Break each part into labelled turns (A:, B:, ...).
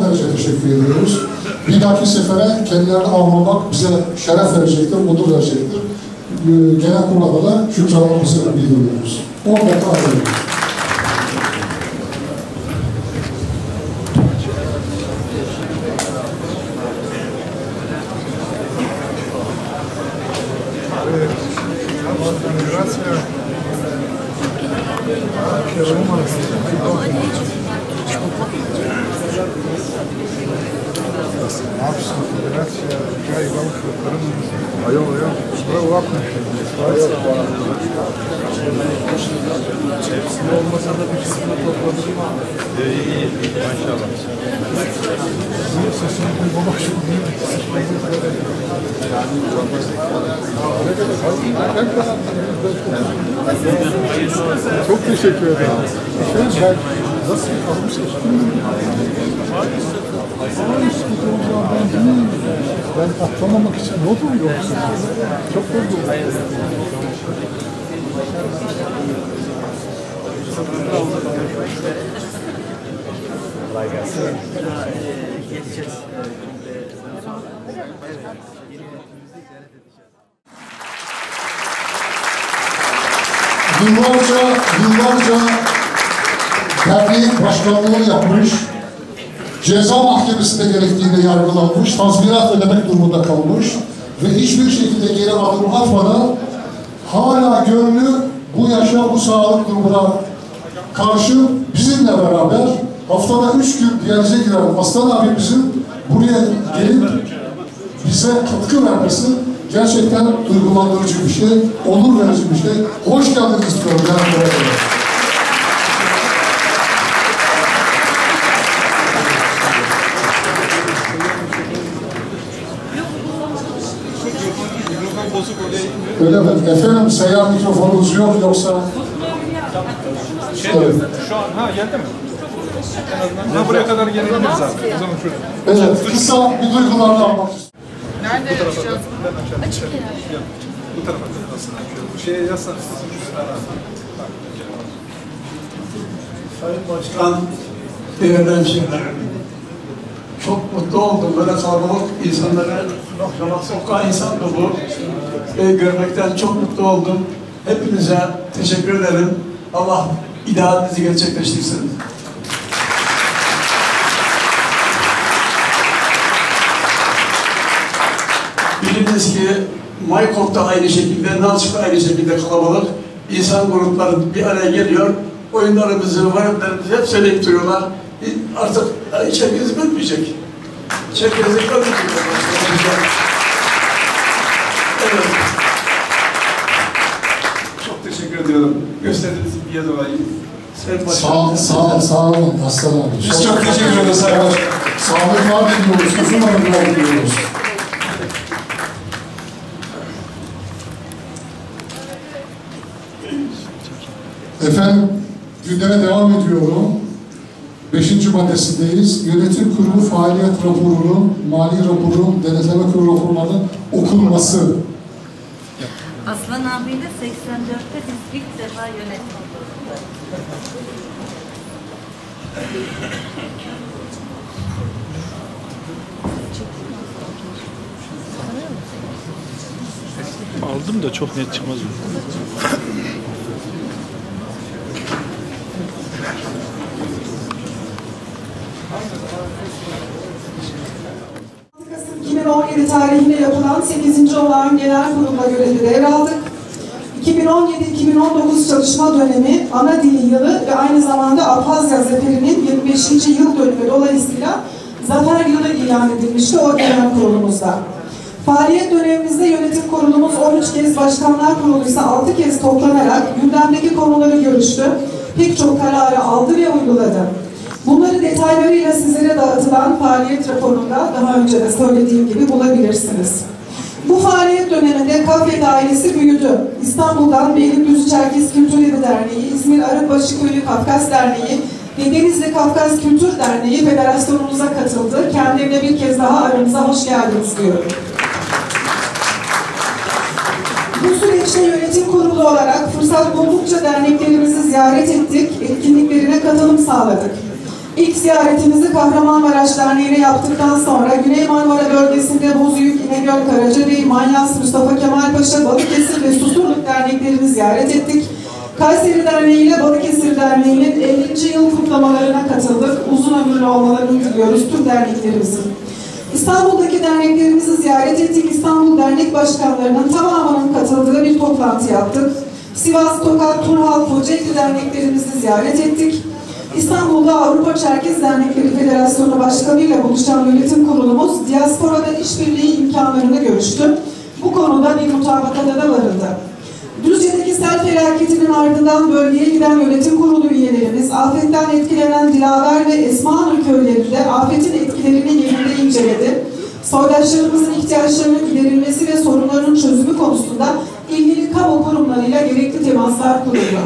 A: derece teşekkür ediyoruz. Bir dahaki sefere kendilerini almamak bize şeref verecektir, onur verecektir. Genel kurulda da şükranlarımızı bildiriyoruz. 10 dakika ayrılıyoruz.
B: Olmasa da bir kısmını topladık ama iyi, maşallah. Sesini duymamak çok iyi. Çok teşekkür ederim. Ben nasıl kalmış ben atlamamak için ne olur yoksa? Çok oldu. Kolay gelsin.
A: Yıllarca derneğin başkanlığı yapmış, ceza mahkemesinde gerektiğinde yargılanmış, tazminat ödemek durumunda kalmış ve hiçbir şekilde geri adım atmadan hala gönlü bu yaşa, bu sağlık durumuna karşı bizimle beraber haftada 3 gün diyalize giren Aslan abimizin buraya gelip bize katkı vermesi gerçekten duygulandırıcı bir şey, onur verici bir şey. Hoş geldiniz diyorum. Öyle mi? Efendim seyyar mikrofonunuz yok yoksa...
B: Evet. Şu an, geldi mi? Buraya kadar gelebiliriz abi. O zaman şöyle.
A: Evet, kısa bir duygularını almak istiyorum.
C: Nerede yaşayacağız? Açık yer.
B: Bu tarafa aslında. Bu şeye yazsanız.
D: Sayın Başkan, değerli hemşehrilerim, çok mutlu oldum. Böyle kalabalık insanları, sokağa insan dolu görmekten çok mutlu oldum. Hepinize teşekkür ederim. Allah idealinizi gerçekleştirsin. Biliniz ki Maykort'ta aynı şekilde, Nalçık'ta aynı şekilde kalabalık insan grupları bir araya geliyor. Oyunlarımızı, varlıklarımızı hep söyleyip duruyorlar. Artık Çerkez'i bölmeyecek. Çerkez'i bölmeyecek. Evet. Çok teşekkür ediyorum. Gösterdiğiniz bilgiye dolayı.
A: Sağ olun Aslan abi.
D: Biz çok teşekkür ederiz Sayın Başkan.
A: Sağlıklar diliyoruz, uzun ömürler diliyoruz. Efendim, gündeme devam ediyorum. 5. maddesindeyiz. Yönetim kurulu faaliyet raporunun, mali raporun, denetleme kurulu raporlarının okunması.
C: Aslan abiyle 84'te biz ilk defa yönetim kurulu.
B: Aldım da çok net çıkmaz.
E: Kasım 2017 tarihinde yapılan 8. olağan genel kurulda görevi devraldık. 2017-2019 çalışma dönemi ana dili yılı ve aynı zamanda Abhazya Zaferi'nin 25. yıl dönümü dolayısıyla Zafer Yılı ilan edilmişti o genel kurulumuzda. Faaliyet dönemimizde yönetim kurulumuz 13 kez, başkanlar kurulu ise 6 kez toplanarak gündemdeki konuları görüştü, pek çok kararı aldı ve uyguladı. Bunları detaylarıyla sizlere dağıtılan faaliyet raporunda daha önce de söylediğim gibi bulabilirsiniz. Bu faaliyet döneminde Kafet ailesi büyüdü. İstanbul'dan Beylikdüzü Çerkez Kültür Evi Derneği, İzmir Arıkbaşı Köyü Kafkas Derneği ve Denizli Kafkas Kültür Derneği federasyonumuza katıldı. Kendilerine bir kez daha aramıza hoş geldiniz diyorum. Bu süreçte yönetim kurulu olarak fırsat buldukça derneklerimizi ziyaret ettik, etkinliklerine katılım sağladık. İlk ziyaretimizi Kahramanmaraş Derneği'ne yaptıktan sonra Güney Marmara bölgesinde Bozüyük, İnegöl, Karacabey, Manyas, Mustafa Kemal Paşa, Balıkesir ve Susurluk derneklerini ziyaret ettik. Kayseri Derneği ile Balıkesir Derneği'nin 50. yıl kutlamalarına katıldık. Uzun ömürlü olmalarını diliyoruz tüm derneklerimizin. İstanbul'daki derneklerimizi ziyaret ettik. İstanbul Dernek Başkanlarının tamamının katıldığı bir toplantı yaptık. Sivas, Tokat, Turhal, Kocaeli derneklerimizi ziyaret ettik. İstanbul'da Avrupa Çerkez Dernekleri Federasyonu Başkanı ile buluşan yönetim kurulumuz, diasporada işbirliği imkanlarını görüştü. Bu konuda bir mutabakata da varıldı. Düzce'deki sel felaketinin ardından bölgeye giden yönetim kurulu üyelerimiz, afetten etkilenen Dilaver ve Esmanur köylerinde afetin etkilerini yerinde inceledi. Soydaşlarımızın ihtiyaçlarının giderilmesi ve sorunların çözümü konusunda ilgili kamu kurumlarıyla gerekli temaslar kuruldu.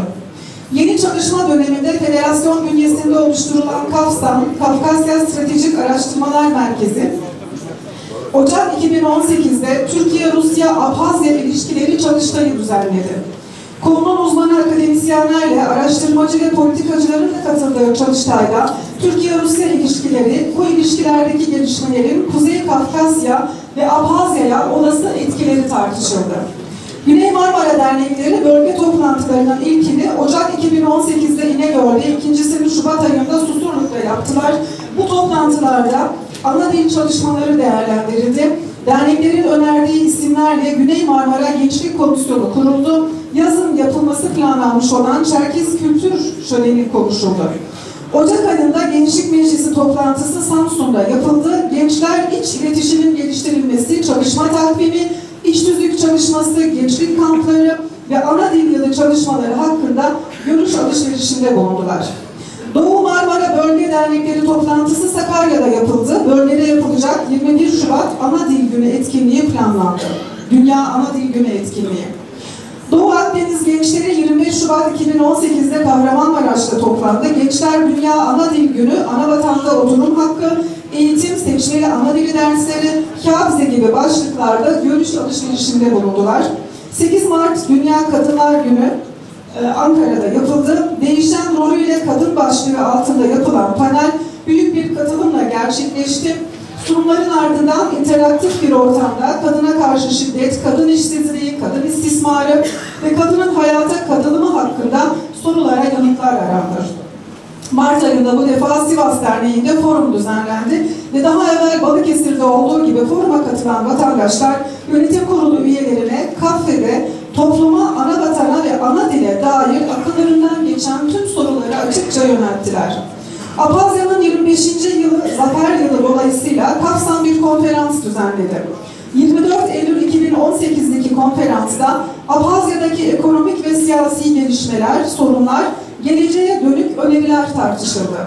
E: Yeni çalışma döneminde federasyon bünyesinde oluşturulan KAFSAM, Kafkasya Stratejik Araştırmalar Merkezi, Ocak 2018'de Türkiye-Rusya-Abhazya ilişkileri çalıştayı düzenledi. Konunun uzmanı akademisyenlerle araştırmacı ve politikacıların da katıldığı çalıştayda Türkiye-Rusya ilişkileri, bu ilişkilerdeki gelişmelerin Kuzey Kafkasya ve Abhazya'ya olası etkileri tartışıldı. Güney Marmara Dernekleri bölge toplantılarının ilkini Ocak 2018'de İnegöl'de, ikincisini Şubat ayında Susurluk'ta yaptılar. Bu toplantılarda ana dil çalışmaları değerlendirildi. Derneklerin önerdiği isimlerle Güney Marmara Gençlik Komisyonu kuruldu. Yazın yapılması planlanmış olan Çerkez Kültür Şöleni konuşuldu. Ocak ayında Gençlik Meclisi toplantısı Samsun'da yapıldı. Gençler iç iletişimin geliştirilmesi, çalışma takvimi, İç tüzük çalışması, gençlik kampları ve ana dil yılı çalışmaları hakkında görüş alışverişinde bulundular. Doğu Marmara Bölge Dernekleri toplantısı Sakarya'da yapıldı. Bölgede yapılacak 21 Şubat Ana Dil Günü etkinliği planlandı. Dünya Ana Dil Günü etkinliği. Doğu Akdeniz Gençleri 25 Şubat 2018'de Kahramanmaraş'ta toplandı. Gençler Dünya Ana Dil Günü, ana vatanda oturum hakkı, eğitim, seçmeli ana dili dersleri, Kabze gibi başlıklarda görüş alışverişinde bulundular. 8 Mart Dünya Kadınlar Günü Ankara'da yapıldı. Değişen rolüyle kadın başlığı altında yapılan panel büyük bir katılımla gerçekleşti. Sunumların ardından interaktif bir ortamda kadına karşı şiddet, kadın işsizliği, kadın istismarı ve kadının hayata katılımı hakkında sorulara yanıtlar arandı. Mart ayında bu defa Sivas Derneği'nde forum düzenlendi ve daha evvel Balıkesir'de olduğu gibi foruma katılan vatandaşlar yönetim kurulu üyelerine kafede topluma, ana vatana ve ana dile dair akıllarından geçen tüm soruları açıkça yönelttiler. Abhazya'nın 25. yılı Zafer Yılı dolayısıyla kapsam bir konferans düzenledi. 24 Eylül 2018'deki konferansta Abhazya'daki ekonomik ve siyasi gelişmeler, sorunlar, geleceğe dönük öneriler tartışıldı.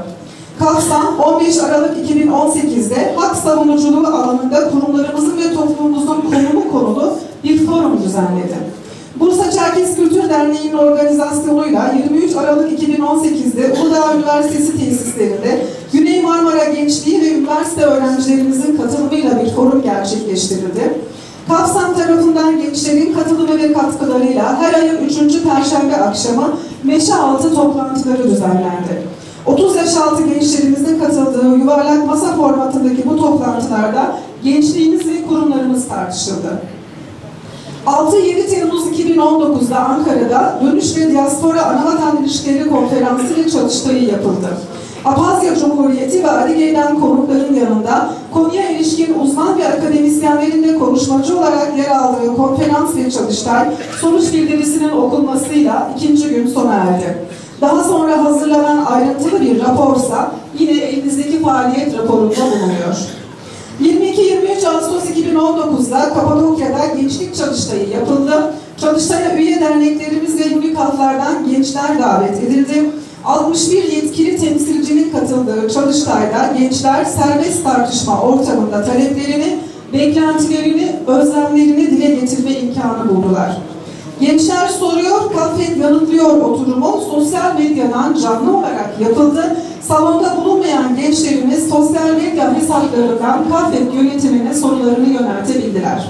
E: Kapsam 15 Aralık 2018'de hak savunuculuğu alanında kurumlarımızın ve toplumumuzun konumu konulu bir forum düzenledi. Bursa Çerkez Kültür Derneği'nin organizasyonuyla 23 Aralık 2018'de Uludağ Üniversitesi tesislerinde Güney Marmara Gençliği ve üniversite öğrencilerimizin katılımıyla bir forum gerçekleştirildi. Kapsam tarafından gençlerin katılımı ve katkılarıyla her ayın 3. Perşembe akşamı Meşe Altı toplantıları düzenlendi. 30 yaş altı gençlerimizin katıldığı yuvarlak masa formatındaki bu toplantılarda gençliğimiz ve kurumlarımız tartışıldı. 6-7 Temmuz 2019'da Ankara'da Dönüş ve Diaspora Anavatan İlişkileri Konferansı ve çalıştayı yapıldı. Abhazya Cumhuriyeti ve Adigey'den konukların yanında konuya ilişkin uzman ve akademisyenlerin de konuşmacı olarak yer aldığı konferans ve çalıştay sonuç bildirisinin okunmasıyla 2. gün sona erdi. Daha sonra hazırlanan ayrıntılı bir raporsa yine elinizdeki faaliyet raporunda bulunuyor. 22-23 Ağustos 2019'da Kapadokya'da gençlik çalıştayı yapıldı. Çalıştaya üye derneklerimiz ve UNİKAF'lardan gençler davet edildi. 61 yetkili temsilcinin katıldığı çalıştayda gençler serbest tartışma ortamında taleplerini, beklentilerini, özlemlerini dile getirme imkanı buldular. Gençler soruyor, Kafet yanıtlıyor oturumu sosyal medyadan canlı olarak yapıldı. Salonda bulunmayan gençlerimiz sosyal medya hesaplarından Kafet yönetimine sorularını yöneltebildiler.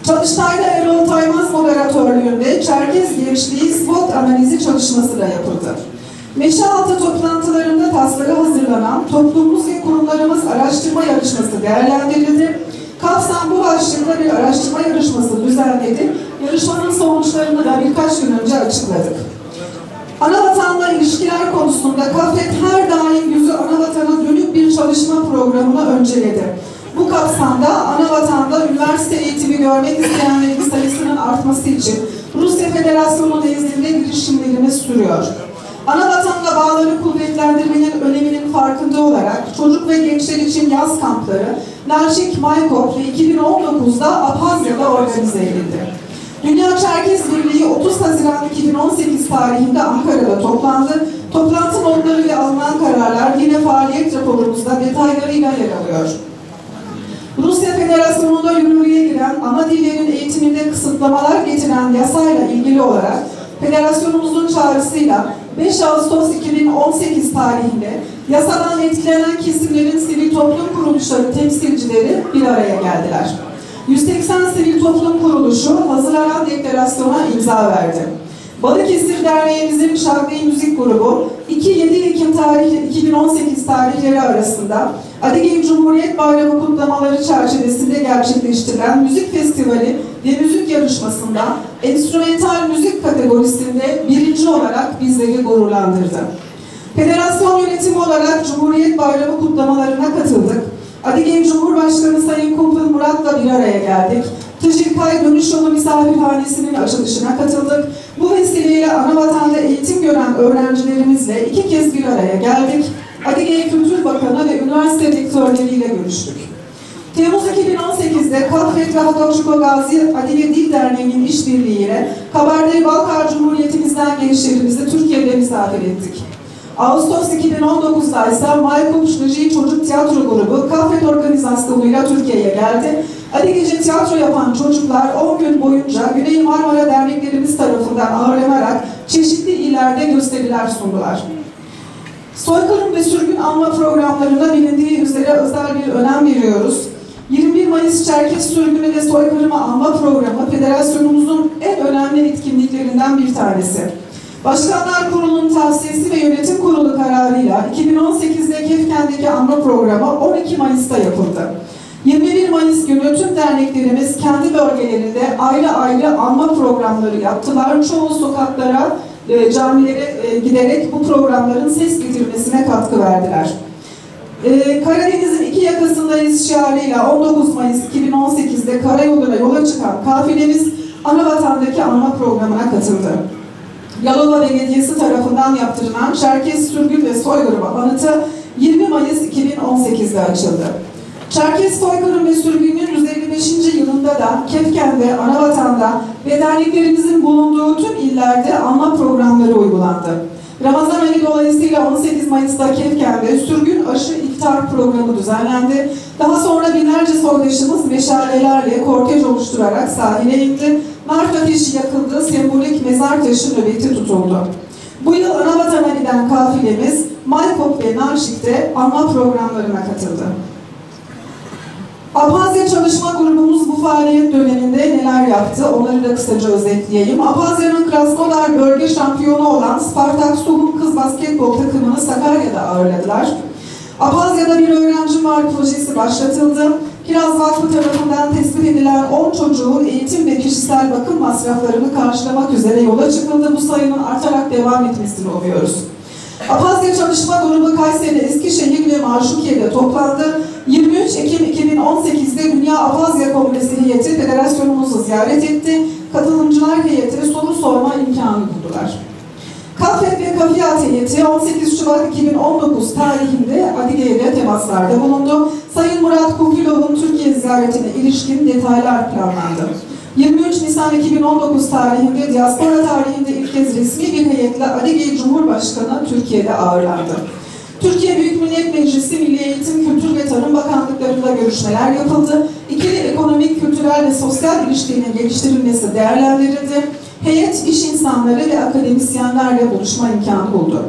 E: Çalıştayda Erol Taymaz moderatörlüğünde Çerkez Gençliği SWOT analizi çalışması da yapıldı. Meşealtı toplantılarında taslağı hazırlanan toplumumuz ve kurumlarımız araştırma yarışması değerlendirildi. Kapsam bu başlıkta bir araştırma yarışması düzenledi. Yarışmanın sonuçlarını da birkaç gün önce açıkladık. Anavatanla ilişkiler konusunda KAFET her daim yüzü Anavatan'a dönük bir çalışma programını önceledi. Bu kapsamda Anavatan'da üniversite eğitimi görmek isteyenlerin sayısının artması için Rusya Federasyonu nezdinde girişimlerimiz sürüyor. Anavatan'la bağları kuvvetlendirmenin öneminin farkında olarak çocuk ve gençler için yaz kampları Narşik Maykop ve 2019'da Abhazya'da organize edildi. Dünya Çerkez Birliği 30 Haziran 2018 tarihinde Ankara'da toplandı. Toplantı notları ve alınan kararlar yine faaliyet raporumuzda detaylarıyla yer alıyor. Rusya Federasyonu'nda yürürlüğe giren ana dillerin eğitiminde kısıtlamalar getiren yasayla ilgili olarak Federasyonumuzun çağrısıyla 5 Ağustos 2018 tarihinde yasadan etkilenen kesimlerin sivil toplum kuruluşları temsilcileri bir araya geldiler. 180 sivil toplum kuruluşu hazırlanan deklarasyona imza verdi. Balıkesir Derneğimizin Şarkı Müzik Grubu 2-7 Ekim 2018 tarihleri arasında Adige Cumhuriyet Bayramı kutlamaları çerçevesinde gerçekleştirilen müzik festivali ve müzik yarışmasında enstrümantal müzik kategorisinde birinci olarak bizleri gururlandırdı. Federasyon yönetimi olarak Cumhuriyet Bayramı kutlamalarına katıldık. Adige Cumhurbaşkanı Sayın Kumpul Murat'la bir araya geldik. Tacirkay Dönüş Yolu Misafirhanesi'nin açılışına katıldık. Bu vesileyle Anavatan'da eğitim gören öğrencilerimizle 2 kez bir araya geldik. Adige Kültür Bakanı ve üniversite rektörleriyle görüştük. Temmuz 2018'de KAFET ve Hatokçuko Gazi Adige Dil Derneği'nin işbirliğiyle Kabardey-Balkar Cumhuriyetimizden gençlerimizi Türkiye'de misafir ettik. Ağustos 2019'da ise Maykop Şnıcı Çocuk Tiyatro Grubu KAFET organizasyonuyla Türkiye'ye geldi. Adigece tiyatro yapan çocuklar 10 gün boyunca Güney Marmara derneklerimiz tarafından ağırlanarak çeşitli illerde gösteriler sundular. Soykırım ve sürgün anma programlarında bilindiği üzere özel bir önem veriyoruz. 21 Mayıs Çerkez Sürgünü ve Soykırımı Anma Programı Federasyonumuzun en önemli etkinliklerinden bir tanesi. Başkanlar Kurulu'nun tavsiyesi ve yönetim kurulu kararıyla 2018'de Kefken'deki anma programı 12 Mayıs'ta yapıldı. 21 Mayıs günü tüm derneklerimiz kendi bölgelerinde ayrı ayrı anma programları yaptılar. Çoğu sokaklara, camilere giderek bu programların ses getirmesine katkı verdiler. Karadeniz'in iki yakasındayız şiarıyla 19 Mayıs 2018'de karayoluna yola çıkan kafilemiz Anavatan'daki anma programına katıldı. Yalova Belediyesi tarafından yaptırılan Çerkez Sürgün ve Soykırımı anıtı 20 Mayıs 2018'de açıldı. Çerkez Soykırım ve Sürgün'ün 155. yılında da Kefken'de, Anavatan'da ve derneklerimizin bulunduğu tüm illerde anma programları uygulandı. Ramazan ayı dolayısıyla 18 Mayıs'ta Kefken'de sürgün aşı iftar programı düzenlendi. Daha sonra binlerce soydaşımız meşalelerle kortej oluşturarak sahile indi. Nar ateşi yakıldı, sembolik mezar taşı nöbeti tutuldu. Bu yıl Anavatan'a giden kafilemiz Maykop ve Narşik'te anma programlarına katıldı. Abhazya Çalışma Grubumuz bu faaliyet döneminde neler yaptı onları da kısaca özetleyeyim. Abhazya'nın Krasnodar bölge şampiyonu olan Spartak Suhum kız basketbol takımını Sakarya'da ağırladılar. Abhazya'da bir öğrenci var projesi başlatıldı. Kiraz Vakfı tarafından tespit edilen 10 çocuğun eğitim ve kişisel bakım masraflarını karşılamak üzere yola çıkıldı. Bu sayının artarak devam etmesini umuyoruz. Abhazya Çalışma Grubu Kayseri, Eskişehir ve Maşukiye'de toplandı. 23 Ekim 2018'de Dünya Abhazya Kongresi heyeti federasyonumuzu ziyaret etti. Katılımcılar heyeti soru sorma imkanı buldular. KAFET ve KAFİAT heyeti 18 Şubat 2019 tarihinde Adige'yle temaslarda bulundu. Sayın Murat Kukilov'un Türkiye ziyaretine ilişkin detaylar planlandı. 23 Nisan 2019 tarihinde diaspora tarihinde ilk kez resmi bir heyetle Adige Cumhurbaşkanı Türkiye'de ağırlandı. Türkiye Büyük Millet Meclisi, Milli Eğitim, Kültür ve Tarım Bakanlıklarında görüşmeler yapıldı. İkili ekonomik, kültürel ve sosyal ilişkinin geliştirilmesi değerlendirildi. Heyet, iş insanları ve akademisyenlerle buluşma imkanı buldu.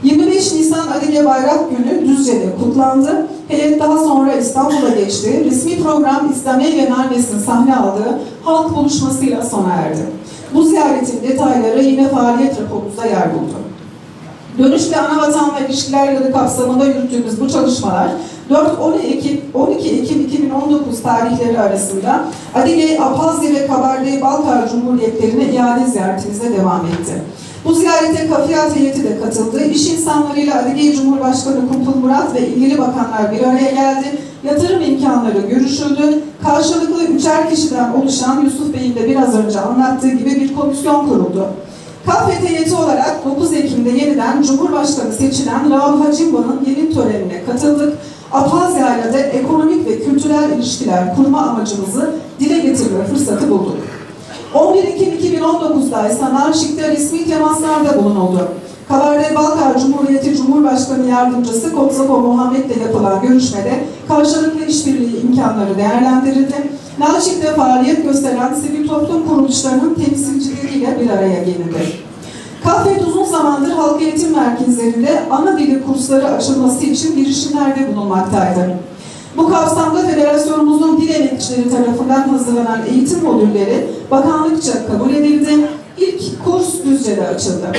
E: 25 Nisan Adige Bayrak Günü Düzce'de kutlandı. Heyet daha sonra İstanbul'a geçti. Resmi program İslamiye ve Narnes'in sahne aldığı halk buluşmasıyla sona erdi. Bu ziyaretin detayları yine faaliyet raporumuzda yer buldu. Dönüşle Anavatan'la ilişkiler yılı kapsamında yürüttüğümüz bu çalışmalar 4-12 Ekim 2019 tarihleri arasında Adigey, Abhazya ve Kabardey-Balkar Cumhuriyetlerine iade ziyaretimize devam etti. Bu ziyarete kafiyat heyeti de katıldı. İş insanlarıyla Adigey Cumhurbaşkanı Kumpul Murat ve ilgili bakanlar bir araya geldi. Yatırım imkanları görüşüldü. Karşılıklı 3'er kişiden oluşan Yusuf Bey'in de biraz önce anlattığı gibi bir komisyon kuruldu. KAFET heyeti olarak 9 Ekim'de yeniden Cumhurbaşkanı seçilen Rauf Hacimba'nın yeni törenine katıldık. Abhazya ile de ekonomik ve kültürel ilişkiler kurma amacımızı dile getirme fırsatı bulduk. 11 Ekim 2019'da ise Narşik'te resmi temaslarda bulunuldu. Kabardey-Balkar Cumhuriyeti Cumhurbaşkanı Yardımcısı Kotzako Muhammed ile yapılan görüşmede karşılıklı işbirliği imkanları değerlendirildi. Narşik'te faaliyet gösteren sivil toplum kuruluşlarının temsilcileriyle bir araya gelindi. KAFET uzun zamandır halk eğitim merkezlerinde ana dili kursları açılması için girişimlerde bulunmaktaydı. Bu kapsamda federasyonumuzun dil emekçileri tarafından hazırlanan eğitim modülleri bakanlıkça kabul edildi. İlk kurs Düzce'de açıldı.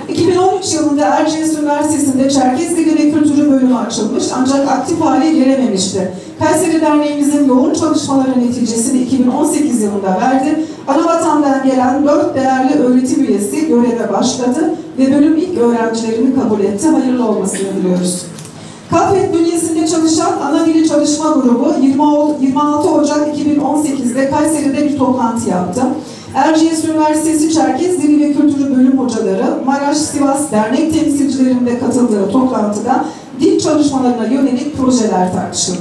E: 2013 yılında Erciyes Üniversitesi'nde Çerkez Dili ve Kültürü bölümü açılmış ancak aktif hale gelememişti. Kayseri Derneğimizin yoğun çalışmaları neticesini 2018 yılında verdi. Anavatan'dan gelen 4 değerli öğretim üyesi göreve başladı ve bölüm ilk öğrencilerini kabul etti. Hayırlı olmasını diliyoruz. KAFET bünyesinde çalışan Ana Dili Çalışma Grubu 26 Ocak 2018'de Kayseri'de bir toplantı yaptı. Erciyes Üniversitesi Çerkez Dili ve Kültürü bölüm hocaları, Maraş, Sivas dernek temsilcilerinin de katıldığı toplantıda dil çalışmalarına yönelik projeler tartışıldı.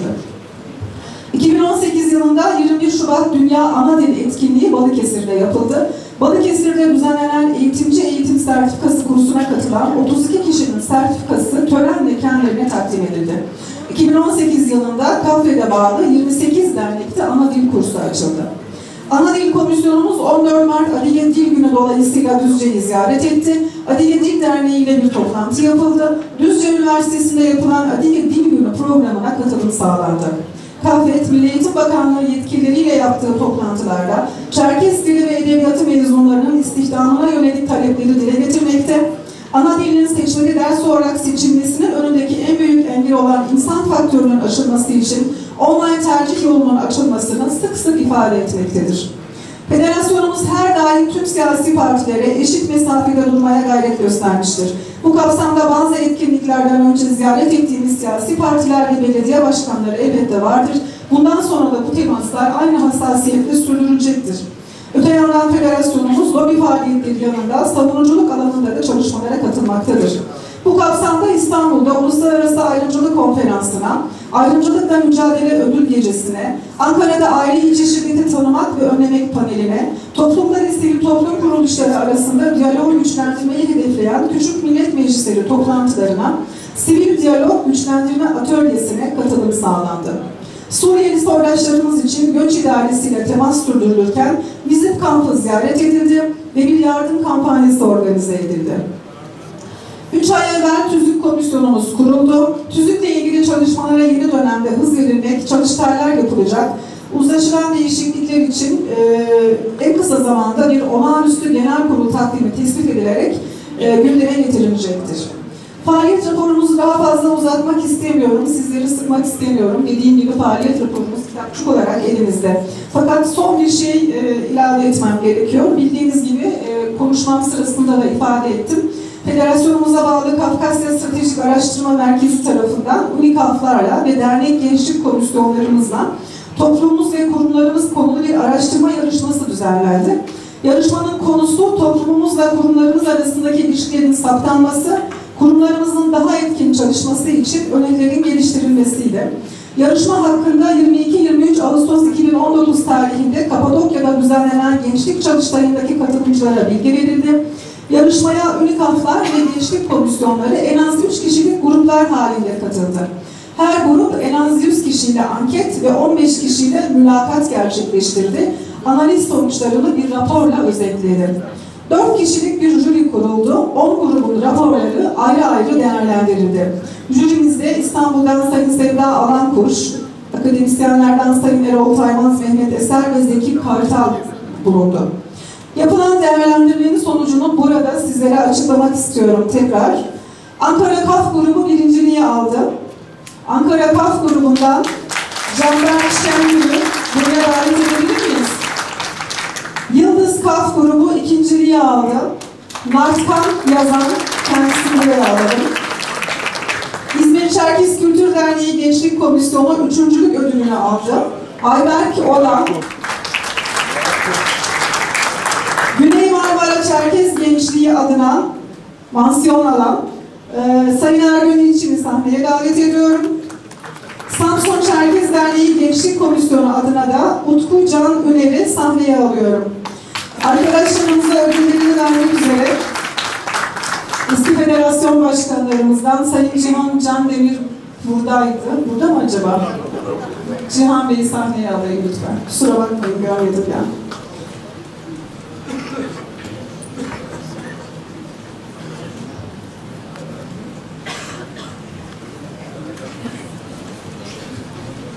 E: 2018 yılında 21 Şubat Dünya Ana Dil Etkinliği Balıkesir'de yapıldı. Balıkesir'de düzenlenen eğitimci eğitim sertifikası kursuna katılan 32 kişinin sertifikası törenle kendilerine takdim edildi. 2018 yılında KAFET'e bağlı 28 dernekte ana dil kursu açıldı. Ana Dil Komisyonumuz 14 Mart Adige Dil Günü dolayısıyla Düzce'yi ziyaret etti. Adige Dil Derneği ile bir toplantı yapıldı. Düzce Üniversitesi'nde yapılan Adige Dil Günü programına katılım sağlandı. KAFET, Milli Eğitim Bakanlığı yetkilileriyle yaptığı toplantılarda Çerkez Dili ve Edebiyatı mezunlarının istihdamına yönelik talepleri dile getirmekte, ana dilinin seçmeli ders olarak seçilmesinin önündeki en büyük engel olan insan faktörünün aşılması için online tercih yolunun açılmasını sık sık ifade etmektedir. Federasyonumuz her daim tüm siyasi partilere eşit mesafede durmaya gayret göstermiştir. Bu kapsamda bazı etkinliklerden önce ziyaret ettiğimiz siyasi partiler ve belediye başkanları elbette vardır. Bundan sonra da bu temaslar aynı hassasiyetle sürdürülecektir. Öte yandan federasyonumuz lobi faaliyetleri yanında savunuculuk alanında da çalışmalara katılmaktadır. Bu kapsamda İstanbul'da Uluslararası Ayrımcılık Konferansı'na, Ayrımcılıkla Mücadele Ödül Gecesi'ne, Ankara'da aile içi şiddeti tanımak ve önlemek paneline, toplumlar ve sivil toplum kuruluşları arasında diyaloğu güçlendirmeyi hedefleyen Küçük Millet Meclisleri toplantılarına, Sivil Diyalog Güçlendirme Atölyesi'ne katılım sağlandı. Suriyeli soydaşlarımız için göç idaresiyle temas sürdürülürken bizim kampı ziyaret edildi ve bir yardım kampanyası organize edildi. 3 ay evvel TÜZÜK komisyonumuz kuruldu. TÜZÜK'le ilgili çalışmalara yeni dönemde hız verilmek, çalıştaylar yapılacak. Uzlaşılan değişiklikler için en kısa zamanda bir olağanüstü genel kurul takvimi tespit edilerek gündeme getirilecektir. Faaliyet raporumuzu daha fazla uzatmak istemiyorum, sizleri sıkmak istemiyorum. Dediğim gibi faaliyet raporumuz kitapçık olarak elimizde. Fakat son bir şey ilave etmem gerekiyor. Bildiğiniz gibi konuşmam sırasında da ifade ettim. Federasyonumuza bağlı Kafkasya Stratejik Araştırma Merkezi tarafından UNİKAF'larla ve dernek gençlik komisyonlarımızla toplumumuz ve kurumlarımız konulu bir araştırma yarışması düzenlendi. Yarışmanın konusu toplumumuzla kurumlarımız arasındaki ilişkilerin saptanması, kurumlarımızın daha etkin çalışması için önerilerin geliştirilmesiydi. Yarışma hakkında 22-23 Ağustos 2019 tarihinde Kapadokya'da düzenlenen gençlik çalıştayındaki katılımcılara bilgi verildi. Yarışmaya UNİKAF'lar ve gençlik komisyonları en az 3 kişilik gruplar halinde katıldı. Her grup en az 100 kişiyle anket ve 15 kişiyle mülakat gerçekleştirdi. Analiz sonuçlarını bir raporla özetledi. 4 kişilik bir jüri kuruldu. 10 grubun raporları ayrı ayrı değerlendirildi. Jürimizde İstanbul'dan Sayın Sevda Alankuş, akademisyenlerden Sayın Erol Taymaz, Mehmet Eser ve Zeki Kartal bulundu. Yapılan değerlendirmenin sonucunu burada sizlere açıklamak istiyorum tekrar. Ankara KAF grubu birinciliği aldı. Ankara KAF grubundan Canberk Şengül'ü buraya davet edebilir miyiz? Yıldız KAF grubu ikinciliği aldı. Nartkan Yazan, kendisini buraya alalım. İzmir Çerkez Kültür Derneği Gençlik Komisyonu üçüncülük ödülünü aldı. Ayberk Olan. Güney Marmara Çerkez Gençliği adına mansiyon alan Sayın Ergün İlçin'i sahneye davet ediyorum. Samsun Çerkez Derneği Gençlik Komisyonu adına da Utku Can Üner'i sahneye alıyorum. Arkadaşlarımıza ödüllerini vermek üzere eski federasyon başkanlarımızdan Sayın Cihan Can Demir buradaydı. Burada mı acaba? Cihan Bey'i sahneye alayım lütfen. Kusura bakmayın, görmedim ya.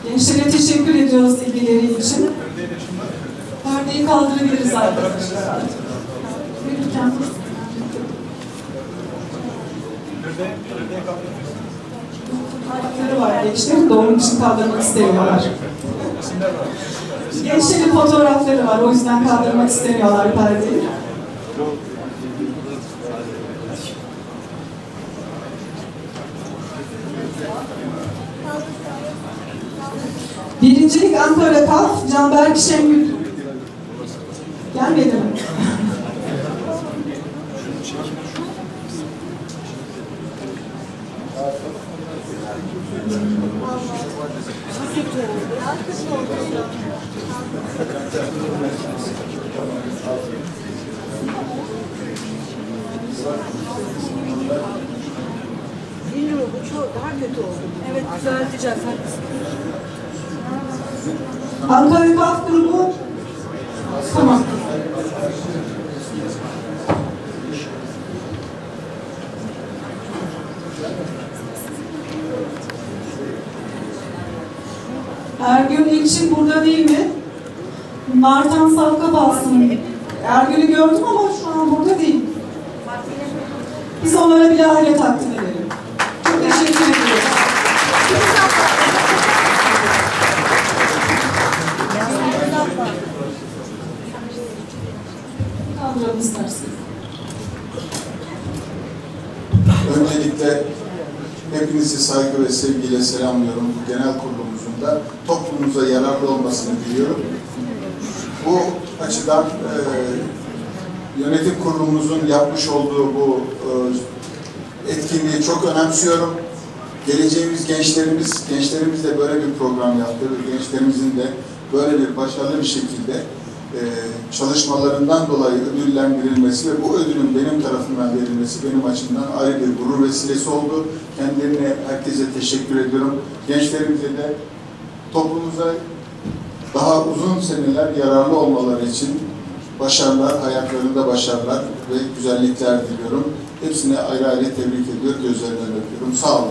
E: Gençlere teşekkür ediyoruz ilgileri için. Perdeyi kaldırabiliriz arkadaşlar. Verirken hakları var gençlerin de onun için kaldırmak istemiyorlar. Gençlerin fotoğrafları var, o yüzden kaldırmak istemiyorlar perdeyi. Birincilik Ankara KAF, Canberk Şengül. Gelmedi mi?
C: Bilmiyorum, bu çok daha kötü oldu. Evet, düzelteceğiz.
E: Ankara KAF grubu. Tamam. Ergün İlçin burada değil mi? Nartan Savka bassın. Ergün'ü gördüm ama şu an burada değil. Biz onlara bir lahale takdim edelim. Çok teşekkür ederim. Kaldıralım isterseniz.
F: Öncelikle hepinizi saygı ve sevgiyle selamlıyorum. Bu genel kurulumuzun da toplumumuza yararlı olmasını diliyorum. Bu açıdan yönetim kurulumuzun yapmış olduğu bu etkinliği çok önemsiyorum. Geleceğimiz gençlerimiz de böyle bir program yaptı ve gençlerimizin de böyle bir başarılı bir şekilde çalışmalarından dolayı ödüllendirilmesi ve bu ödülün benim tarafından verilmesi benim açımdan ayrı bir gurur vesilesi oldu. Kendilerine, herkese teşekkür ediyorum. Gençlerimize de toplumumuza daha uzun seneler yararlı olmaları için başarılar, hayatlarında başarılar ve güzellikler diliyorum. Hepsine ayrı ayrı tebrik ediyor, gözlerinden öpüyorum. Sağ olun.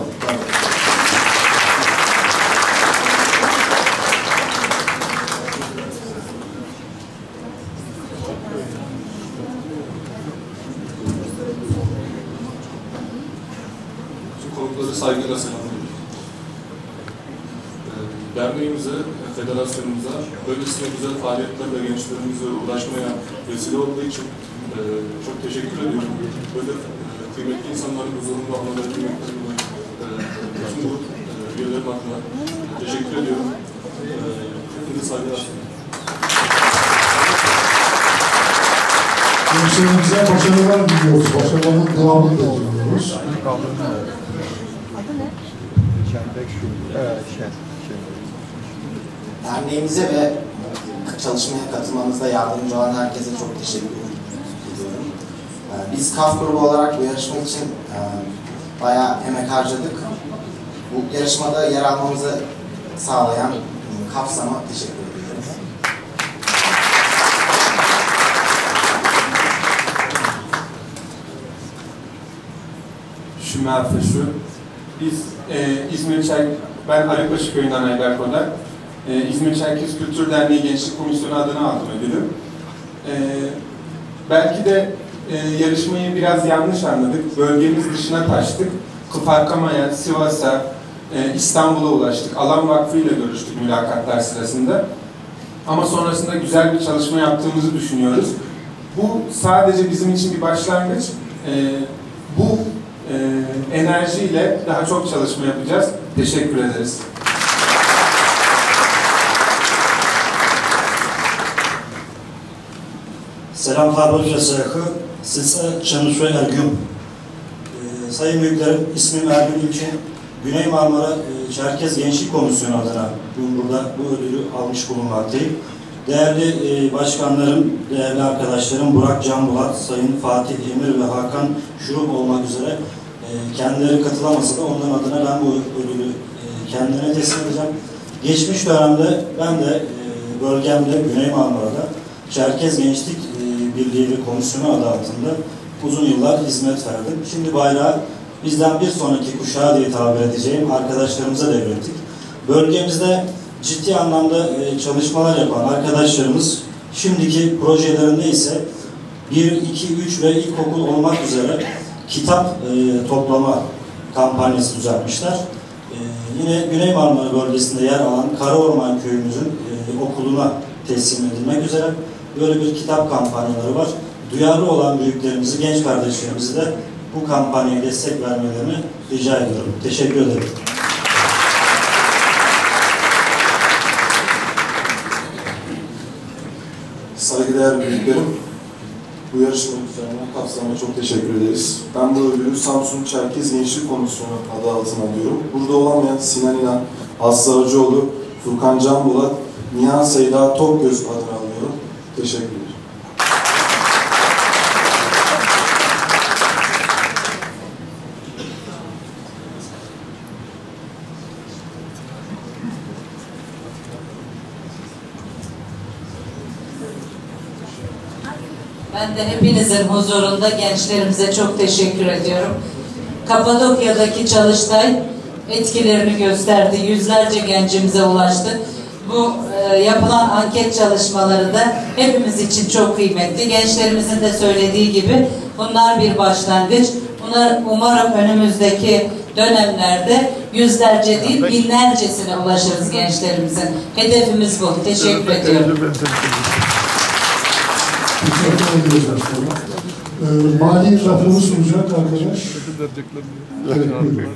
G: Konukları saygıyla selamlıyorum. Derneğimize, federasyonumuza böylesine güzel faaliyetlerle gençlerimize ulaşmaya vesile olduğu için çok teşekkür ediyorum. Böyle kıymetli insanların huzurunda almaları kıymetlerini bütün grup üyelerim adına teşekkür ediyorum. Hepinize saygılar sunuyorum.
A: Gençlerimize başarılar diliyoruz. Başarıların devamını da diliyoruz.
H: Derneğimize ve çalışmaya katılmamızda yardımcı olan herkese çok teşekkür ediyorum. Biz KAF grubu olarak bu yarışma için bayağı emek harcadık. Bu yarışmada yer almamızı sağlayan KAFSAM'a teşekkür ediyoruz.
I: Şümer Fışı. Biz ben Arıkbaşı Köyü'nden Ayber Kodak. İzmir Çerkez Kültür Derneği Gençlik Komisyonu adına aldım ödülü. Belki de yarışmayı biraz yanlış anladık. Bölgemiz dışına taştık. Kıparkama'ya, Sivas'a, İstanbul'a ulaştık. Alan Vakfı ile görüştük mülakatlar sırasında. Ama sonrasında güzel bir çalışma yaptığımızı düşünüyoruz. Bu sadece bizim için bir başlangıç. Bu enerjiyle daha çok çalışma yapacağız. Teşekkür ederiz.
J: Selam Fabrik Resakı, size Çanışve Ergün. Sayın Büyüklerim, ismim Ergün İlçin. Güney Marmara Çerkez Gençlik Komisyonu adına bugün burada bu ödülü almış bulunmaktayım. Değerli başkanlarım, değerli arkadaşlarım Burak Canbulat, Sayın Fatih Emir ve Hakan Şurup olmak üzere kendileri katılamasa da onların adına ben bu ödülü kendilerine teslim edeceğim. Geçmiş dönemde ben de bölgemde Güney Marmara'da Çerkez Gençlik Birliği ve Komisyonu adı altında uzun yıllar hizmet verdim. Şimdi bayrağı bizden bir sonraki kuşağa diye tabir edeceğim arkadaşlarımıza devrettik. Bölgemizde ciddi anlamda çalışmalar yapan arkadaşlarımız şimdiki projelerinde ise 1, 2, 3 ve ilkokul olmak üzere kitap toplama kampanyası düzenlemişler. Yine Güney Marmara bölgesinde yer alan Karaorman köyümüzün okuluna teslim edilmek üzere böyle bir kitap kampanyaları var. Duyarlı olan büyüklerimizi, genç kardeşlerimizi de bu kampanyaya destek vermelerini rica ediyorum. Teşekkür ederim.
K: Saygıdeğer büyüklerim, bu yarışma düzenlenen kapsamına çok teşekkür ederiz. Ben bu ödülü Samsun Çerkez Gençlik Komisyonu adı altına alıyorum. Burada olamayan Sinan İnan, Aslı Arıcıoğlu, Furkan Canbulat, Nihan Seyda Tokgöz adına alıyorum. Teşekkür ederim.
L: Ben de hepinizin huzurunda gençlerimize çok teşekkür ediyorum. Kapadokya'daki Çalıştay etkilerini gösterdi. Yüzlerce gencimize ulaştı. Bu yapılan anket çalışmaları da hepimiz için çok kıymetli. Gençlerimizin de söylediği gibi bunlar bir başlangıç. Umarım önümüzdeki dönemlerde yüzlerce değil binlercesine ulaşırız gençlerimizin. Hedefimiz bu. Teşekkür ediyorum.
A: Teşekkür ederiz başkanım. Mali raporu sunacak arkadaş.
B: Teşekkür ederim.